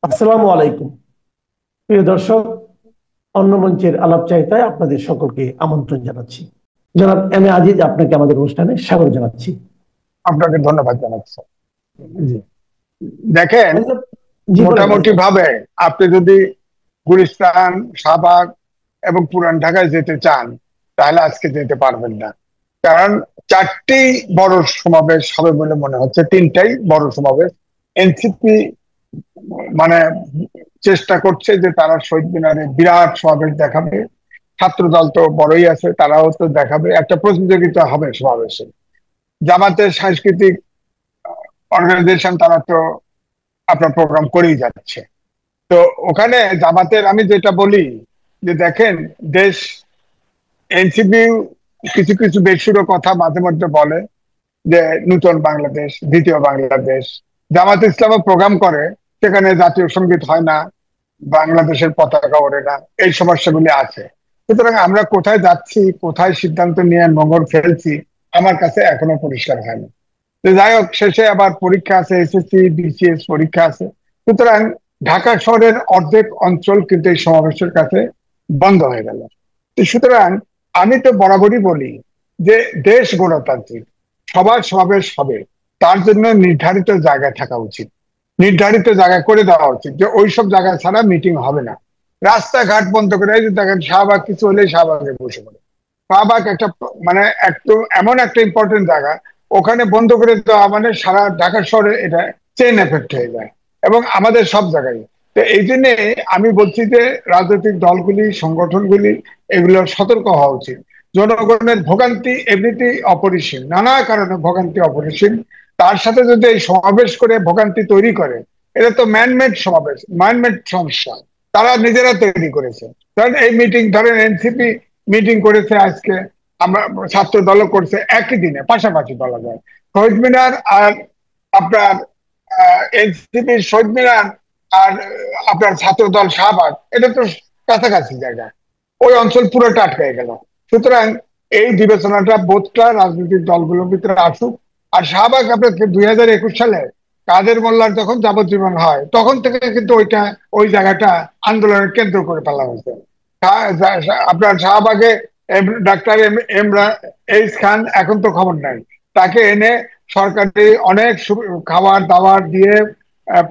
আসসালামু আলাইকুম। প্রিয় দর্শক, অন্য মঞ্চের আলাপচারিতায় আপনাদের সকলকে আমন্ত্রণ জানাচ্ছি। জনাব এম এ আজিজ, আপনাকে আমাদের অনুষ্ঠানে স্বাগত জানাচ্ছি। আপনাকে ধন্যবাদ জানাচ্ছি। জি, দেখেন, জি বলেন মোটামুটি ভাইয়া। ভাবে আপনি যদি গুলিস্তান, শাহবাগ এবং পুরান ঢাকায় যেতে চান তাহলে আজকে যেতে পারবেন না। কারণ চারটি বড় সমাবেশ হবে বলে মনে হচ্ছে, তিনটাই বড় সমাবেশ। এনসিপি মানে চেষ্টা করছে যে তারা শহীদ মিনারে বিরাট সমাবেশ দেখাবে। ছাত্র দল তো বড়ই আছে, তারাও তো দেখাবে, একটা প্রতিযোগিতা হবে সমাবেশে। জামাতের সাংস্কৃতিক অর্গানাইজেশন তারা তো আপনার প্রোগ্রাম করেই যাচ্ছে। তো ওখানে জামাতের আমি যেটা বলি যে দেখেন, দেশ এনসিপি কিছু কিছু বেসুরো কথা মাঝে মধ্যে বলে যে নূতন বাংলাদেশ, দ্বিতীয় বাংলাদেশ। জামাত ইসলামও প্রোগ্রাম করে, সেখানে জাতীয় সঙ্গীত হয় না, বাংলাদেশের পতাকা ওড়ে না, এই সমস্যাগুলি আছে। সুতরাং আমরা কোথায় যাচ্ছি, কোথায় সিদ্ধান্ত নিয়ে নোঙর ফেলছি, আমার কাছে এখনো পরিষ্কার হয়নি। তো যাই হোক, শেষে আবার পরীক্ষা আছে, এসএসসি বিসিএস পরীক্ষা আছে। সুতরাং ঢাকা শহরের অর্ধেক অঞ্চল কিন্তু এই সমাবেশের কাছে বন্ধ হয়ে গেল। তো সুতরাং আমি তো বরাবরই বলি যে দেশ গণতান্ত্রিক, সবার সমাবেশ হবে, তার জন্য নির্ধারিত জায়গায় থাকা উচিত, নির্ধারিত জায়গায় করে দেওয়া উচিত, যে ওইসব জায়গা ছাড়া মিটিং হবে না। রাস্তাঘাট বন্ধ করে, এই যে দেখেন শাহবাগ কিছু হলে শাহবাগে বসে পড়ে। শাহবাগ একটা মানে একদম এমন একটা ইম্পর্টেন্ট জায়গা, ওখানে বন্ধ করে দেওয়া মানে সারা ঢাকা শহরে এটা চেইন এফেক্ট হয়ে যায়, এবং আমাদের সব জায়গায়। তো এই জন্য আমি বলছি যে রাজনৈতিক দলগুলি, সংগঠনগুলি এগুলো সতর্ক হওয়া উচিত। জনগণের ভোগান্তি এমনিতেই অপরিসীম, নানা কারণে ভোগান্তি অপরিসীম। তার সাথে যদি এই সমাবেশ করে ভোগান্তি তৈরি করে, এটা তো ম্যানমেড সমাবেশ, ম্যানমেড সমস্যা তারা নিজেরা তৈরি করেছে। কারণ এই মিটিং ধরেন এনসিপি মিটিং করেছে আজকে, আমরা ছাত্র দলও করছে, একই দিনে পাশাপাশি বলা যায়। শহীদ মিনার আর আপনার এনসিপির শহীদ মিনার আর আপনার ছাত্র দল শাহবাগ, এটা তো কাছাকাছি জায়গা, ওই অঞ্চল পুরোটা আটকে গেল। সুতরাং এই বিবেচনাটা বোধটা রাজনৈতিক দলগুলোর ভিতরে আসুক। আর শাহবাগ আপনার 2021 সালে কাদের মোল্লার যখন যাবজ্জীবন হয়, তখন থেকে কিন্তু ওই জায়গাটা আন্দোলনের কেন্দ্র করে ফেলা হয়েছে। আপনার শাহবাগে ডাক্তার এইচ খান, এখন তো খবর নাই, তাকে এনে সরকারি অনেক খাবার দাবার দিয়ে,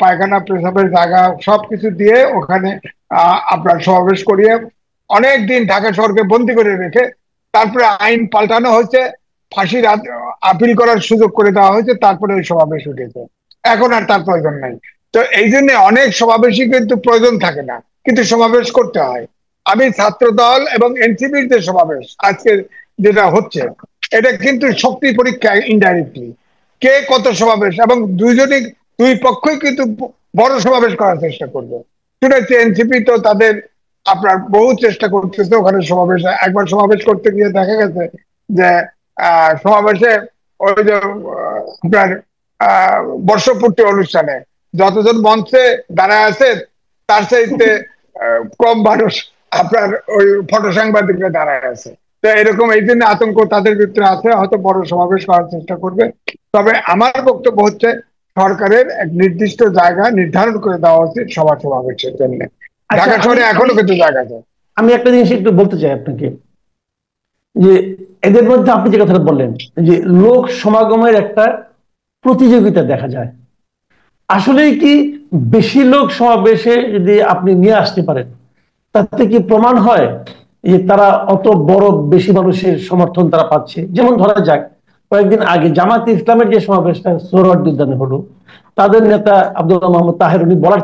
পায়খানা পেশাবের জায়গা সবকিছু দিয়ে ওখানে আপনার সমাবেশ করিয়ে অনেক দিন ঢাকা শহরকে বন্দি করে রেখে, তারপরে আইন পাল্টানো হয়েছে, ফাঁসির আপিল করার সুযোগ করে দেওয়া হয়েছে, তারপরে ওই সমাবেশ উঠেছে। এখন আর তার প্রয়োজন নাই। তো এই জন্য অনেক সমাবেশই কিন্তু প্রয়োজন থাকে না, কিন্তু সমাবেশ করতে হয়। আমি ছাত্র দল এবং এনসিপির যে সমাবেশ আজকে যেটা হচ্ছে, এটা কিন্তু শক্তি পরীক্ষা ইনডাইরেক্টলি, কে কত সমাবেশ, এবং দুই পক্ষই কিন্তু বড় সমাবেশ করার চেষ্টা করবে। শুনেছি এনসিপি তো তাদের আপনার বহু চেষ্টা করতেছে ওখানে সমাবেশ, একবার সমাবেশ করতে গিয়ে দেখা গেছে যে সমাবেশে ওই যে আপনার বর্ষপূর্তি অনুষ্ঠানে যতজন মঞ্চে দাঁড়ায় আছে, তার চাইতে কম মানুষ আপনার ওই ফটো সাংবাদিকরা দাঁড়ায় আছে। তো এরকম এই জন্য আতঙ্ক তাদের ভিতরে আছে, হয়তো বড় সমাবেশ করার চেষ্টা করবে। তবে আমার বক্তব্য হচ্ছে, সরকারের এক নির্দিষ্ট জায়গা নির্ধারণ করে দেওয়া উচিত সভা সমাবেশের জন্য। আচ্ছা, ঢাকা আমি শহরে আমি এখনো কিন্তু জায়গা আছে। আমি একটা জিনিস একটু বলতে চাই আপনাকে, যে এদের মধ্যে আপনি যে কথাটা বললেন, যে লোক সমাগমের একটা প্রতিযোগিতা দেখা যায়। আসলে কি বেশি লোক সমাবেশে যদি আপনি নিয়ে আসতে পারেন, তাতে কি প্রমাণ হয় যে তারা অত বড় বেশি মানুষের সমর্থন তারা পাচ্ছে? যেমন ধরা যাক, কয়েকদিন আগে জামাত ইসলামের যে সমাবেশটা সোহরাওয়ার্দী উদ্যানে হলো, তাদের নেতা আব্দুল্লাহ মোহাম্মদ তাহের উনি বলার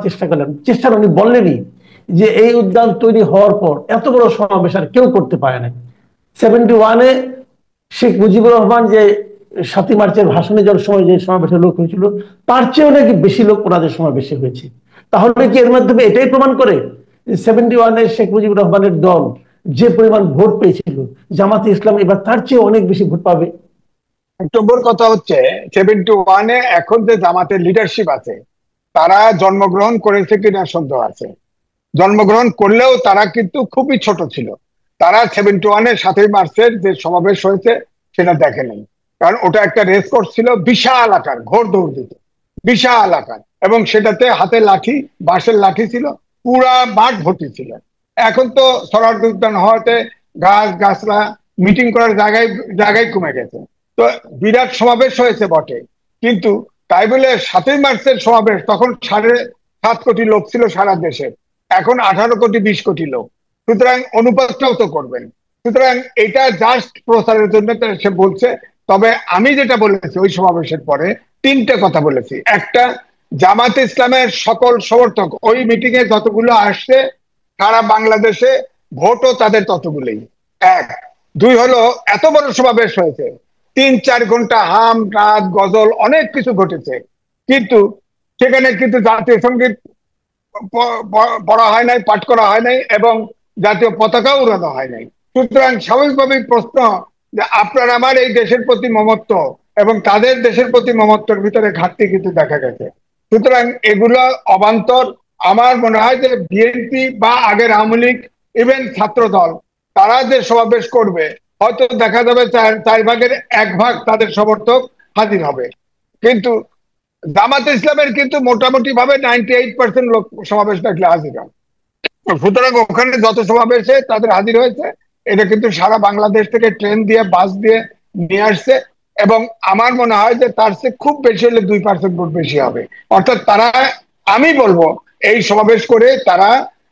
চেষ্টা উনি বললেনই যে এই উদ্যান তৈরি হওয়ার পর এত বড় সমাবেশ আর কেউ করতে পারে না। 71-এ শেখ মুজিবুর রহমান যে 7ই মার্চের ভাষণে যাওয়ার সময় যে সমাবেশের লোক হয়েছিল, তার চেয়েও নাকি বেশি লোক ওনাদের সমাবেশে হয়েছে। তাহলে কি এর মাধ্যমে এটাই প্রমাণ করে যে 71-এ শেখ মুজিবুর রহমানের দল যে পরিমাণ ভোট পেয়েছিল, জামাতে ইসলাম এবার তার চেয়ে অনেক বেশি ভোট পাবে? নম্বর কথা হচ্ছে, 71-এ এখন যে জামাতের লিডারশিপ আছে, তারা জন্মগ্রহণ করেছে কিনা সন্দেহ আছে। জন্মগ্রহণ করলেও তারা কিন্তু খুবই ছোট ছিল। তারা 71-এ 7ই মার্চের যে সমাবেশ হয়েছে সেটা দেখে নেই। কারণ ওটা একটা রেস কোর্স ছিল, বিশাল আকার, ঘোর দৌড় দিত, বিশাল আকার, এবং সেটাতে হাতে লাঠি, বাঁশের লাঠি ছিল, পুরা মাঠ ভর্তি ছিল। এখন তো সরার্দি উদ্যান হওয়াতে গাছ গাছরা, মিটিং করার জায়গায় জায়গায় কমে গেছে। তো বিরাট সমাবেশ হয়েছে বটে, কিন্তু তাই বলে 7ই মার্চের সমাবেশ, তখন 7.5 কোটি লোক ছিল সারা দেশে, এখন 18 কোটি 20 কোটি লোক। সুতরাং অনুপাতটাও তো করবেন। সুতরাং এটা জাস্ট প্রচারের জন্য সে বলছে। তবে আমি যেটা বলেছি ওই সমাবেশের পরে 3টে কথা বলেছি। একটা, জামাতে ইসলামের সকল সমর্থক ওই মিটিং এ যতগুলো আসছে সারা বাংলাদেশে, ভোটও তাদের ততগুলোই। এক। দুই হলো, এত বড় সমাবেশ হয়েছে, 3-4 ঘন্টা হাম রাত গজল অনেক কিছু ঘটেছে, কিন্তু সেখানে কিন্তু জাতীয় সঙ্গীত পড়া হয় নাই, পাঠ করা হয় নাই, এবং জাতীয় পতাকাও উড়ানো হয় নাই। সুতরাং স্বাভাবিকভাবেই প্রশ্ন যে আপনার আমার এই দেশের প্রতি মমত্ব এবং তাদের দেশের প্রতি মমত্বের ভিতরে ঘাটতি কিন্তু দেখা গেছে। সুতরাং এগুলো অবান্তর। আমার মনে হয় যে বিএনপি বা আগের আওয়ামী লীগ, ইভেন ছাত্র দল, তারা যে সমাবেশ করবে, হয়তো দেখা যাবে 4 ভাগের 1 ভাগ তাদের সমর্থক হাজির হবে, কিন্তু জামাত ইসলামের কিন্তু মোটামুটি ভাবে 98% লোক সমাবেশ ডাকলে হাজির হয়। সুতরাং ওখানে যত সমাবেশে তাদের হাজির হয়েছে, এটা কিন্তু সারা বাংলাদেশ থেকে ট্রেন দিয়ে, বাস দিয়ে নিয়ে আসছে। এবং আমার মনে হয় যে তার চেয়ে খুব বেশি হলে 2% ভোট বেশি হবে। অর্থাৎ তারা, আমি বলবো, এই সমাবেশ করে তারা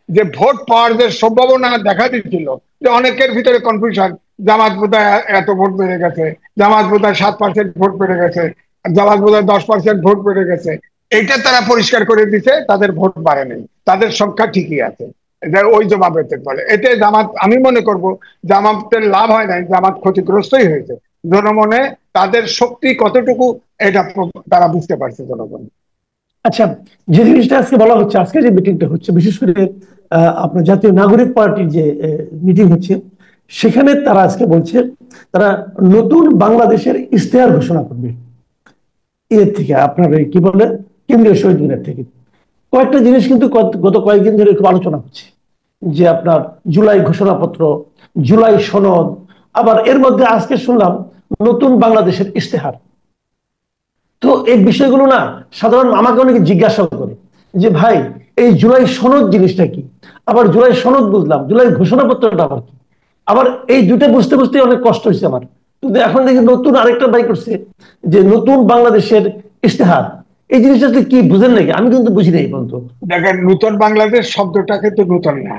যে ভোট পাওয়ার যে সম্ভাবনা দেখা দিচ্ছিল, যে অনেকের ভিতরে কনফিউশন, জামাত বোধহয় এত ভোট বেড়ে গেছে, জামাত বোধহয় 7% ভোট বেড়ে গেছে, জামাত বোধহয় 10% ভোট বেড়ে গেছে, এইটা তারা পরিষ্কার করে দিচ্ছে, তাদের ভোট বাড়েনি, তাদের সংখ্যা ঠিকই আছে। ওই জমাবেতের ফলে এতে জামাত, আমি মনে করব জামাতের লাভ হয় নাই, জামাত ক্ষতিগ্রস্তই হয়েছে। জনমনে তাদের শক্তি কতটুকু এটা তারা বুঝতে পারছে, জনগণ। আচ্ছা, যে জিনিসটা আজকে বলা হচ্ছে, আজকে যে মিটিংটা হচ্ছে, বিশেষ করে আপনার জাতীয় নাগরিক পার্টির যে মিটিং হচ্ছে, সেখানে তারা আজকে বলছে তারা নতুন বাংলাদেশের ইশতেহার ঘোষণা করবে। এর থেকে আপনার কি বলে, কেন্দ্রীয় শহীদ মিনার থেকে কয়েকটা জিনিস কিন্তু গত কয়েকদিন ধরে খুব আলোচনা হচ্ছে, যে আপনার জুলাই ঘোষণাপত্র, জুলাই সনদ, আবার এর মধ্যে আজকে শুনলাম নতুন বাংলাদেশের ইশতেহার। তো এই বিষয়গুলো না সাধারণ আমাকে অনেকে জিজ্ঞাসা করে যে ভাই, এই জুলাই সনদ জিনিসটা কি? আবার জুলাই সনদ বুঝলাম, জুলাই ঘোষণাপত্রটা আবার কি? আবার এই দুটো বুঝতে বুঝতে অনেক কষ্ট হয়েছে আমার। কিন্তু এখন দেখি নতুন আরেকটা বাই করছে, যে নতুন বাংলাদেশের ইশতেহার। এই জিনিসটা কি বুঝেন নাকি? আমি কিন্তু বুঝি নাই বন্ধু। দেখেন, নূতন বাংলাদেশ শব্দটা কিন্তু নূতন না।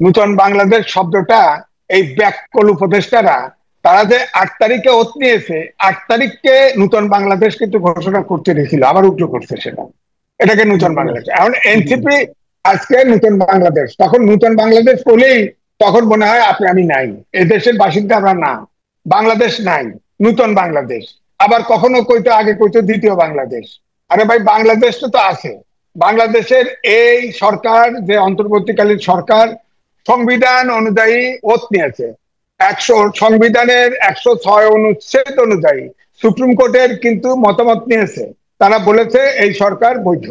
নূতন বাংলাদেশ শব্দটা এই ব্যাককল উপদেষ্টারা, তারা যে 8 তারিখে ওত নিয়েছে, 8 তারিখকে নূতন বাংলাদেশ কিন্তু ঘোষণা করতে দিয়েছিল, আবার উল্টো করছে সেটা, এটাকে নূতন বাংলাদেশ। এখন এনসিপি আজকে নূতন বাংলাদেশ, তখন নূতন বাংলাদেশ বলেই তখন মনে হয় আপনি আমি নাই, এই দেশের বাসিন্দা আমরা না, বাংলাদেশ নাই, নূতন বাংলাদেশ। আবার কখনো কইতো, আগে কইতো দ্বিতীয় বাংলাদেশ। আরে ভাই, বাংলাদেশটা তো আছে। বাংলাদেশের এই সরকার, যে অন্তর্বর্তীকালীন সরকার, সংবিধান অনুযায়ী ওত নিয়েছে। সংবিধানের 106 অনুচ্ছেদ অনুযায়ী সুপ্রিম কোর্টের কিন্তু মতামত নিয়েছে, তারা বলেছে এই সরকার বৈধ।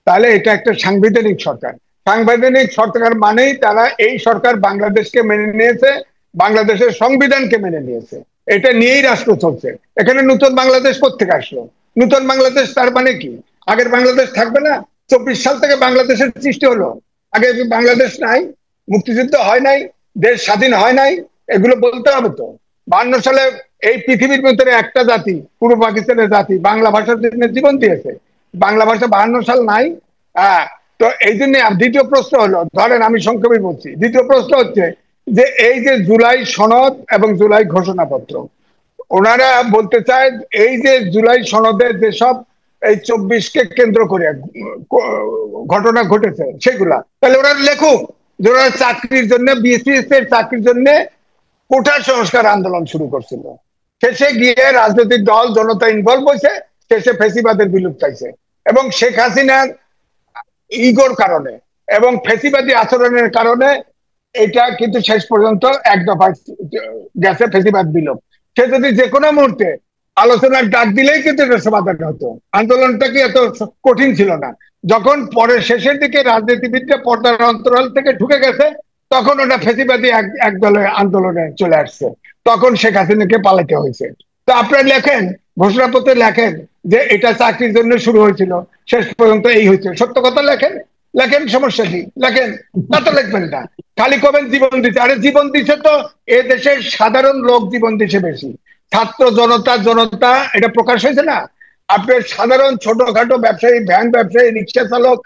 তাহলে এটা একটা সাংবিধানিক সরকার। সাংবিধানিক সরকার মানেই তারা, এই সরকার বাংলাদেশকে মেনে নিয়েছে, বাংলাদেশের সংবিধানকে মেনে নিয়েছে, এটা নিয়েই রাষ্ট্র চলছে। এখানে নতুন বাংলাদেশ কোত্থেকে আসলো? নতুন বাংলাদেশ তার মানে কি আগের বাংলাদেশ থাকবে না? 24 সাল থেকে বাংলাদেশের সৃষ্টি হলো, আগে বাংলাদেশ নাই, মুক্তিযুদ্ধ হয় নাই, দেশ স্বাধীন হয় নাই, এগুলো বলতে হবে তো। 52 সালে এই পৃথিবীর ভিতরে একটা জাতি, পূর্ব পাকিস্তানের জাতি, বাংলা ভাষার জন্য জীবন দিয়েছে। বাংলা ভাষা 52 সাল নাই। হ্যাঁ, তো এই জন্য দ্বিতীয় প্রশ্ন হলো, ধরেন আমি সংক্ষেপে বলছি, দ্বিতীয় প্রশ্ন হচ্ছে যে এই যে জুলাই সনদ এবং জুলাই ঘোষণাপত্র, ওনারা বলতে চায় এই যে জুলাই সনদে যেসব এই 24কে কেন্দ্র করে ঘটনা ঘটেছে সেগুলা, তাহলে ওরা লেখুক যে ওরা চাকরির জন্য, বিসিএস এর চাকরির জন্য কোটা সংস্কার আন্দোলন শুরু করছিল, শেষে গিয়ে রাজনৈতিক দল জনতা ইনভলভ হয়েছে, শেষে ফেসিবাদের বিলুপ্ত হয়েছে। এবং শেখ হাসিনার ইগোর কারণে এবং ফেসিবাদী আচরণের কারণে এটা কিন্তু শেষ পর্যন্ত এক দফায় গেছে, ফেসিবাদ বিলোপ। সে যদি যে কোনো মুহূর্তে আলোচনার ডাক দিলেই কিন্তু এটা সমাধান হতো, আন্দোলনটা কি এত কঠিন ছিল না। যখন পরের শেষের দিকে রাজনীতিবিদরা পর্দার অন্তরাল থেকে ঢুকে গেছে, তখন ওটা ফেসিবাদী এক দলের আন্দোলনে চলে আসছে, তখন শেখ হাসিনাকে পালাতে হয়েছে। তো আপনারা লেখেন, ঘোষণাপত্রে লেখেন যে এটা চাকরির জন্য শুরু হয়েছিল, শেষ পর্যন্ত এই হয়েছে। সত্য কথা লেখেন, লেখেন, সমস্যা কি, লেখেন। তা তো লিখবেন না, খালি কবেন জীবন দিচ্ছে। আরে জীবন দিচ্ছে তো এ দেশের সাধারণ লোক জীবন দিচ্ছে বেশি। ছাত্র জনতা জনতা এটা প্রকাশ হয়েছে না। আপনার সাধারণ ছোটখাটো ব্যবসায়ী, ভ্যান ব্যবসায়ী, রিক্সা চালক,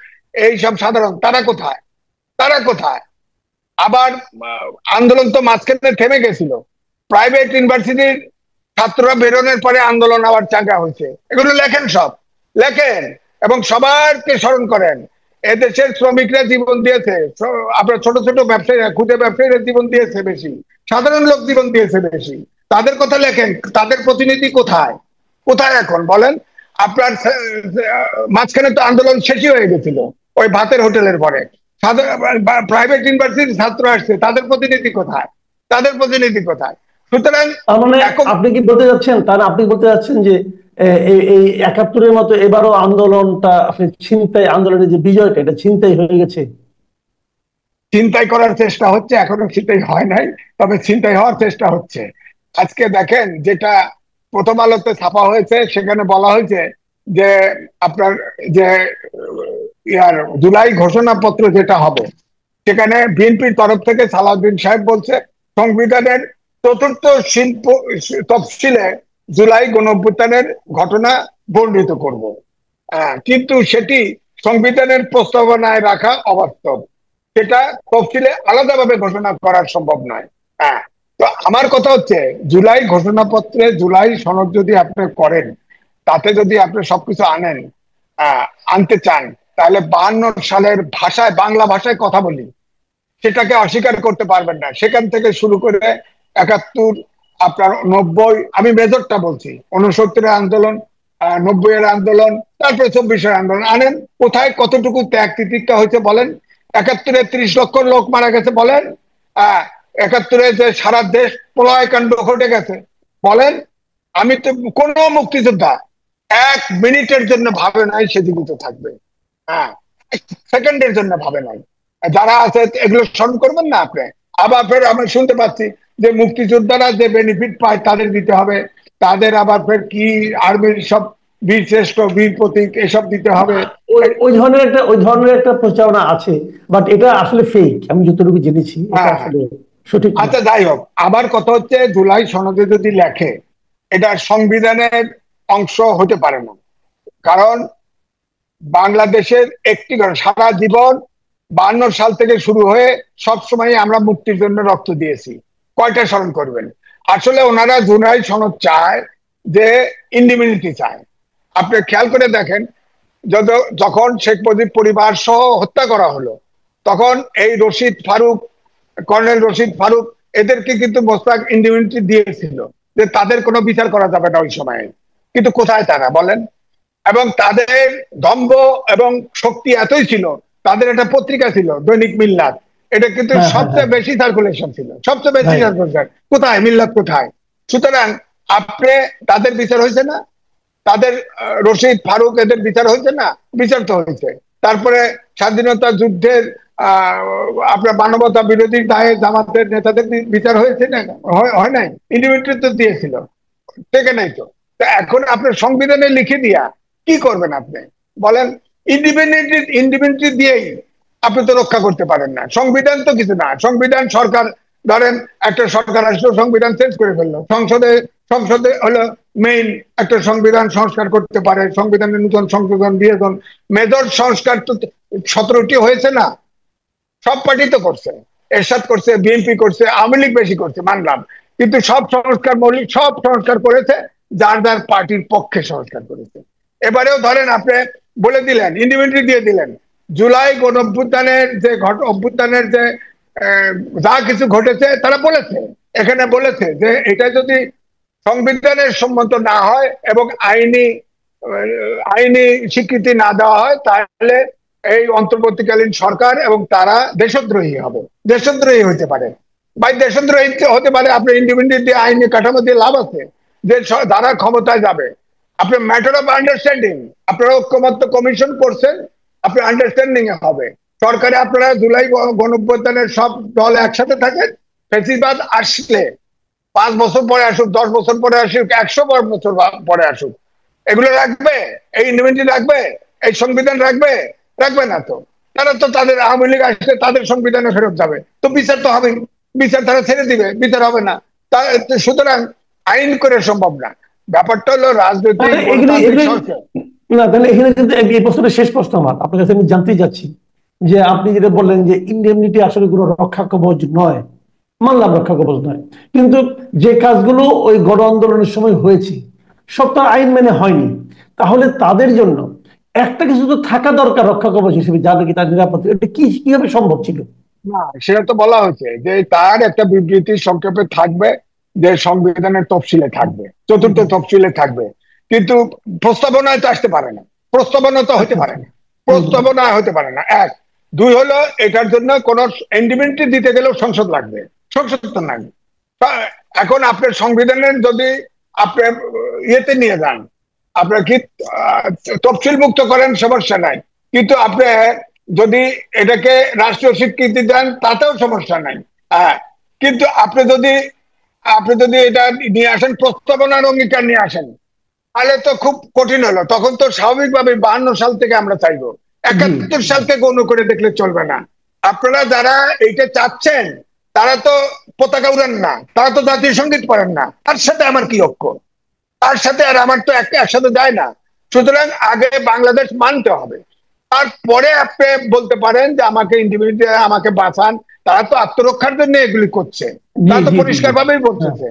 এইসব সাধারণ, তারা কোথায়? তারা কোথায়? আবার আন্দোলন তো মাঝখানে থেমে গেছিল। প্রাইভেট ইউনিভার্সিটির ছাত্ররা বেরোনোর পরে আন্দোলন আবার চাঙ্গা হয়েছে। এগুলো লেখেন, সব লেখেন, এবং সবারকে স্মরণ করেন। এদেশের শ্রমিকরা জীবন দিয়েছে, আপনার ছোট ছোট ব্যবসায়ীরা, ক্ষুদে ব্যবসায়ীরা জীবন দিয়েছে বেশি, সাধারণ লোক জীবন দিয়েছে বেশি। তাদের কথা লেখেন। তাদের প্রতিনিধি কোথায়? কোথায় এখন বলেন? আপনার মাঝখানে তো আন্দোলন শেষই হয়ে গেছিল ওই ভাতের হোটেলের পরে। প্রাইভেট ইউনিভার্সিটির ছাত্র আসছে, তাদের প্রতিনিধি কোথায়? তাদের প্রতিনিধি কোথায়? সুতরাং তার মানে এখন আপনি কি বলতে যাচ্ছেন, তাহলে আপনি বলতে যাচ্ছেন যে এই ৭১-এর মতো এবারও আন্দোলনটা আপনি ছিনতাই, আন্দোলনের যে বিজয়টা এটা ছিনতাই হয়ে গেছে? ছিনতাই করার চেষ্টা হচ্ছে, এখনো ছিনতাই হয় নাই, তবে ছিনতাই হওয়ার চেষ্টা হচ্ছে। আজকে দেখেন, যেটা প্রথম আলোতে ছাপা হয়েছে, সেখানে বলা হয়েছে যে আপনার যে জুলাই ঘোষণাপত্র যেটা হবে, সেখানে বিএনপির তরফ থেকে সালাউদ্দিন সাহেব বলছে সংবিধানের চতুর্থ শিল্প তফসিলে জুলাই গণঅভ্যুত্থানের ঘটনা বর্ণিত করব। কিন্তু সেটি সংবিধানের প্রস্তাবনায় রাখা অবাস্তব। সেটা তফসিলে আলাদাভাবে ঘোষণা করা সম্ভব নয়। হ্যাঁ, তো আমার কথা হচ্ছে, জুলাই ঘোষণাপত্রে জুলাই সনদ যদি আপনি করেন, তাতে যদি আপনি সবকিছু আনেন, আনতে চান, তাহলে 52 সালের ভাষায়, বাংলা ভাষায় কথা বলি, সেটাকে অস্বীকার করতে পারবেন না। সেখান থেকে শুরু করে ৭১, আপনার ৯০, আমি মেজরটা বলছি, ৬৯-এর আন্দোলন, ৯০-এর আন্দোলন, তারপরে ২৪-এর আন্দোলন আনেন। কোথায় কতটুকু ত্যাগ তিতিক্ষা হয়েছে বলেন? ৭১-এ ৩০ লক্ষ লোক মারা গেছে বলেন? ৭১-এ যে সারা দেশ প্রলয়কাণ্ড ঘটে গেছে বলেন? আমি তো, কোন মুক্তিযোদ্ধা ১ মিনিটের জন্য ভাবে নাই সে জীবিত থাকবে। হ্যাঁ, সেকেন্ডের জন্য ভাবে নাই। যারা আছে এগুলো স্মরণ করবেন না আপনি? আবার ফের আমরা শুনতে পাচ্ছি যে মুক্তিযোদ্ধারা যে বেনিফিট পায় তাদের দিতে হবে, তাদের আবার ফের কি আর্মির সব বীর শ্রেষ্ঠ, বীর প্রতীক, এসব দিতে হবে। ওই ধরনের একটা প্রচারণা আছে, বাট এটা আসলে ফেক। আমি যতটুকু জেনেছি এটা হ্যাঁ, হ্যাঁ। আসলে সঠিক না। আচ্ছা, যাই হোক, আবার কথা হচ্ছে, জুলাই সনদে যদি লেখে, এটা সংবিধানের অংশ হতে পারে না। কারণ বাংলাদেশের একটি সারা জীবন ৫২ সাল থেকে শুরু হয়ে সব সময় আমরা মুক্তির জন্য রক্ত দিয়েছি। কয়টা স্মরণ করবেন? আসলে ওনারা জুলাই সনদ চায় যে ইন্ডিমিউনিটি চায়। আপনি খেয়াল করে দেখেন, যখন শেখ মুজিব পরিবার সহ হত্যা করা হলো, তখন এই রশিদ ফারুক, কর্নেল রশিদ ফারুক, এদেরকে কিন্তু মোস্তাক ইন্ডিমিউনিটি দিয়েছিল যে তাদের কোনো বিচার করা যাবে না ওই সময়ে। কিন্তু কোথায় তারা বলেন? এবং তাদের দম্ভ এবং শক্তি এতই ছিল, তাদের একটা পত্রিকা ছিল দৈনিক মিল্লাত, এটা কিন্তু হ্যাঁ, হ্যাঁ, হ্যাঁ, সবচেয়ে বেশি সার্কুলেশন ছিল, সবচেয়ে বেশি রাইট। সার্কুলেশন। কোথায় মিল্লাত, কোথায়? সুতরাং আপনি, তাদের বিচার হয়েছে না? তাদের রশিদ ফারুক এদের বিচার হয়েছে না? বিচার তো হয়েছে। তারপরে স্বাধীনতা যুদ্ধের আপনার মানবতা বিরোধী দায়ে জামাতের নেতাদের বিচার হয়েছে না? হয় নাই? ইন্ডিভিজুয়াল তো দিয়েছিল, থেকে নাই তো। এখন আপনার সংবিধানে লিখে দিয়া কি করবেন আপনি বলেন? ইন্ডিপেন্ডেন্ট দিয়েই আপনি তো রক্ষা করতে পারেন না। সংবিধান তো কিছু না। সংবিধান সরকার, ধরেন একটা সরকার আসলো, সংবিধান চেঞ্জ করে ফেললো, সংসদে সংসদে হলো মেইন একটা সংবিধান সংস্কার করতে পারে, সংবিধানের নতুন সংশোধন দিয়ে দেন। মেজর সংস্কার তো 17টি হয়েছে না? সব পার্টি তো করছে, এরশাদ করছে, বিএনপি করছে, আওয়ামী লীগ বেশি করছে মানলাম, কিন্তু সব সংস্কার, মৌলিক সব সংস্কার করেছে যার যার পার্টির পক্ষে সংস্কার করেছে। এবারেও ধরেন আপনি বলে দিলেন, ইন্ডিপেন্ডেন্ট দিয়ে দিলেন, জুলাই অভ্যুত্থানের যে অভ্যুত্থানের যে যা কিছু ঘটেছে তারা বলেছে, এখানে বলেছে যে এটা যদি সংবিধানের সম্মত না হয় এবং আইনি স্বীকৃতি না দেওয়া হয়, তাহলে এই অন্তর্বর্তীকালীন সরকার এবং তারা দেশদ্রোহী হবে, দেশদ্রোহী হতে পারে। ভাই, দেশদ্রোহী হতে পারে, আপনার ইন্ডিপেন্ডেন্ট দিয়ে আইনি কাঠামো দিয়ে লাভ আছে যে যারা ক্ষমতায় যাবে। আপনার ম্যাটার অফ আন্ডারস্ট্যান্ডিং, আপনারা ঐক্যমত্য কমিশন করছেন, আপনার আন্ডারস্ট্যান্ডিং হবে। সরকারে আপনারা জুলাই গণঅভ্যুত্থানের সব দল একসাথে থাকেন, ফ্যাসিবাদ আসলে 5 বছর পরে আসুক, 10 বছর পরে আসুক, 100 বছর পরে আসুক, এগুলো রাখবে? এই ইন্ডিপেন্ডেন্ট রাখবে? এই সংবিধান রাখবে? রাখবে না তো। তারা তো তাদের আওয়ামী লীগ আসলে তাদের সংবিধানে ফেরত যাবে, তো বিচার তো হবেই। বিচার তারা ছেড়ে দিবে, বিচার হবে না। সুতরাং আইন করে সম্ভব না। ব্যাপারটা হলো রাজনৈতিক তাহলে এগুলি গণতান্ত্রিক এগুলি সরকার। না, তাহলে এখানে কিন্তু এই প্রশ্নটা শেষ প্রশ্ন আমার আপনার কাছে, আমি জানতেই যাচ্ছি যে আপনি যেটা বললেন যে ইন্ডেমনিটি আসলে কোনো রক্ষা কবচ নয়, মানলাম রক্ষা কবচ নয়, কিন্তু যে কাজগুলো ওই গণ আন্দোলনের সময় হয়েছে সব তো আইন মেনে হয়নি। তাহলে তাদের জন্য একটা কিছু তো থাকা দরকার রক্ষা কবচ হিসেবে, যাতে কি তার নিরাপত্তা, এটা কি কিভাবে সম্ভব ছিল? না, সেটা তো বলা হয়েছে যে তার একটা বিবৃতি সংক্ষেপে থাকবে, যে সংবিধানের তফসিলে থাকবে, চতুর্থ তফসিলে থাকবে। কিন্তু প্রস্তাবনায় তো আসতে পারে না, প্রস্তাবনা তো হতে আচ্ছা পারে আচ্ছা। না, প্রস্তাবনা হতে পারে না। এক। দুই হলো, এটার জন্য কোন ইন্ডিপেন্ডেন্ট দিতে গেলেও সংসদ লাগবে, সংসদ তো নাই। এখন আপনার সংবিধানের যদি আপনার ইয়েতে নিয়ে যান, আপনার কি তফসিল মুক্ত করেন, সমস্যা নাই। কিন্তু আপনি যদি এটাকে রাষ্ট্রীয় স্বীকৃতি দেন, তাতেও সমস্যা নাই। হ্যাঁ, কিন্তু আপনি যদি এটা নিয়ে আসেন, প্রস্তাবনার অঙ্গীকার নিয়ে আসেন, তাহলে তো খুব কঠিন হলো। তখন তো স্বাভাবিকভাবে 52 সাল থেকে আমরা চাইবো, জি 71 সালকে গণ্য করে দেখলে চলবে না। আপনারা যারা এইটা চাচ্ছেন, তারা তো পতাকা উড়ান না, তারা তো জাতীয় সঙ্গীত পড়েন না, তার সাথে আমার কি ঐক্য? তার সাথে আর আমার তো একসাথে যায় না। সুতরাং আগে বাংলাদেশ মানতে হবে, তারপরে আপনি বলতে পারেন যে আমাকে ইন্ডিভিজুয়াল, আমাকে বাঁচান। তারা তো আত্মরক্ষার জন্য এগুলি করছে, জি তারা তো জি জি জি। পরিষ্কার ভাবেই হ্যাঁ। বলতেছে,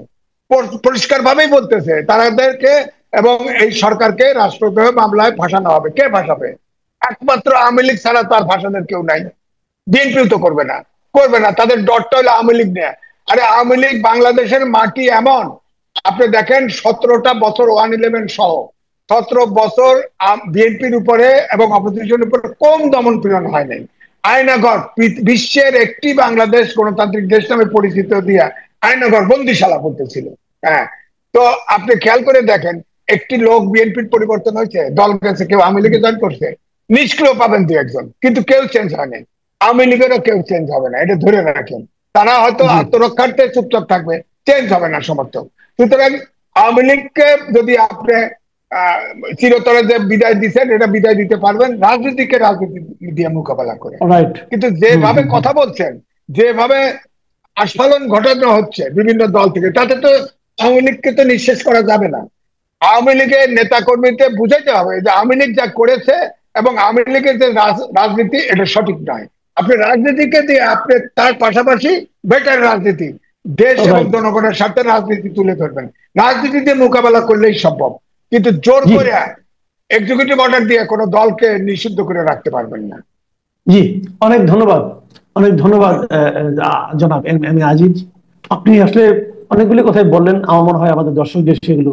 পরিষ্কার ভাবেই বলতেছে তাদেরকে এবং এই সরকারকে রাষ্ট্রদ্রোহ মামলায় ফাঁসানো হবে। কে ফাঁসাবে? একমাত্র আওয়ামী লীগ ছাড়া তো আর ফাঁসানোর কেউ নাই। বিএনপিও তো করবে না, করবে না। তাদের ডরটা হলো আওয়ামী লীগ নিয়ে। আরে আওয়ামী লীগ বাংলাদেশের মাটি এমন, আপনি দেখেন 17টা বছর 111 সহ 17 বছর বিএনপির উপরে এবং অপোজিশনের উপরে কম দমন পীড়ন হয় নাই। আয়নাঘর, বিশ্বের একটি বাংলাদেশ গণতান্ত্রিক দেশ নামে পরিচিত দিয়া আয়নাঘর বন্দিশালা করতেছিল। হ্যাঁ, তো আপনি খেয়াল করে দেখেন, একটি লোক বিএনপির পরিবর্তন হয়েছে, দল গেছে, কেউ আওয়ামী লীগে জয়েন করছে, নিষ্ক্রিয় পাবেন দু একজন, কিন্তু কেউ চেঞ্জ হয়নি। আওয়ামী লীগেরও কেউ চেঞ্জ হবে না, এটা ধরে রাখেন। তারা হয়তো জি আত্মরক্ষার্থে চুপচাপ থাকবে, চেঞ্জ হবে না সমর্থক। সুতরাং আওয়ামী লীগকে যদি আপনি চিরতরে যে বিদায় দিচ্ছেন, এটা বিদায় দিতে পারবেন রাজনীতিকে রাজনীতি দিয়ে মোকাবেলা করে। রাইট। কিন্তু হুম যেভাবে হুম হুম। কথা বলছেন, যেভাবে আস্ফালন ঘটানো হচ্ছে বিভিন্ন দল থেকে, তাতে তো আওয়ামী লীগকে তো নিঃশেষ করা যাবে না। আওয়ামী লীগের নেতা কর্মীকে বুঝাইতে হবে যে আওয়ামী লীগ যা করেছে এবং আওয়ামী লীগের যে রাজনীতি, এটা সঠিক নয়। আপনি রাজনীতিকে দিয়ে আপনি তার পাশাপাশি বেটার রাজনীতি, দেশ এবং রাইট। জনগণের সাথে রাজনীতি তুলে ধরবেন। রাজনীতি দিয়ে মোকাবেলা করলেই সম্ভব, কিন্তু জোর জি করে এক্সিকিউটিভ অর্ডার দিয়ে কোনো দলকে নিষিদ্ধ করে রাখতে পারবেন না। জি। অনেক ধন্যবাদ, অনেক ধন্যবাদ জনাব এম এম আজিজ। আপনি আসলে অনেকগুলি কথাই বললেন, আমার মনে হয় আমাদের দর্শকদের সেগুলো